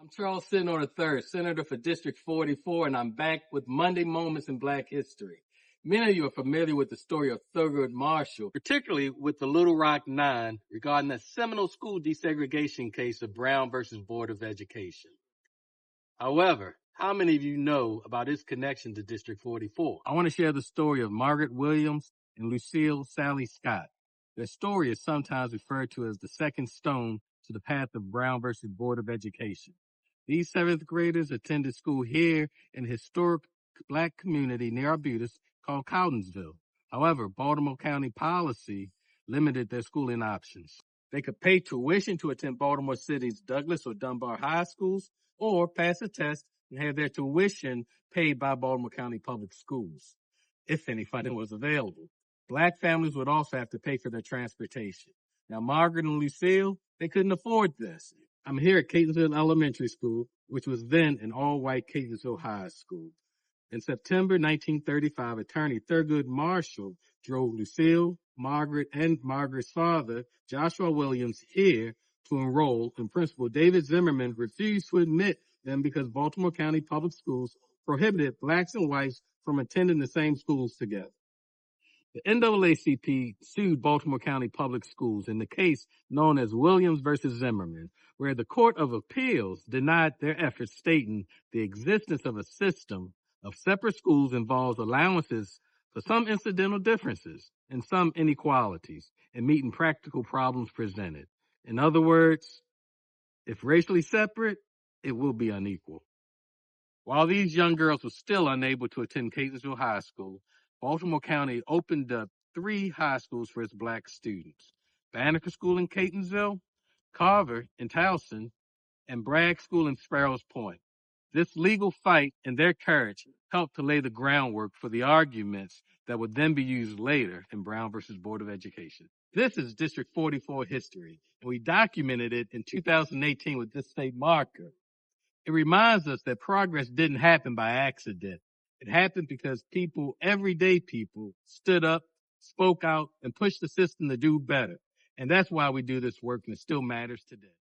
I'm Charles Sitton III, Senator for District 44, and I'm back with Monday Moments in Black History. Many of you are familiar with the story of Thurgood Marshall, particularly with the Little Rock Nine regarding the seminal school desegregation case of Brown versus Board of Education. However, how many of you know about its connection to District 44? I want to share the story of Margaret Williams and Lucille Sally Scott. Their story is sometimes referred to as the second stone to the path of Brown versus Board of Education. These seventh graders attended school here in a historic black community near Arbutus called Coutonsville. However, Baltimore County policy limited their schooling options. They could pay tuition to attend Baltimore City's Douglas or Dunbar high schools, or pass a test and have their tuition paid by Baltimore County Public Schools, if any funding was available. Black families would also have to pay for their transportation. Now, Margaret and Lucille, they couldn't afford this. I'm here at Catonsville Elementary School, which was then an all-white Catonsville High School. In September 1935, attorney Thurgood Marshall drove Lucille, Margaret, and Margaret's father, Joshua Williams, here to enroll, and Principal David Zimmerman refused to admit them because Baltimore County Public Schools prohibited blacks and whites from attending the same schools together. The NAACP sued Baltimore County Public Schools in the case known as Williams versus Zimmerman, where the Court of Appeals denied their efforts, stating the existence of a system of separate schools involves allowances for some incidental differences and some inequalities in meeting practical problems presented. In other words, if racially separate, it will be unequal. While these young girls were still unable to attend Catonsville High School, Baltimore County opened up 3 high schools for its black students: Banneker School in Catonsville, Carver in Towson, and Bragg School in Sparrows Point. This legal fight and their courage helped to lay the groundwork for the arguments that would then be used later in Brown versus Board of Education. This is District 44 history, and we documented it in 2018 with this state marker. It reminds us that progress didn't happen by accident. It happened because people, everyday people, stood up, spoke out, and pushed the system to do better. And that's why we do this work, and it still matters today.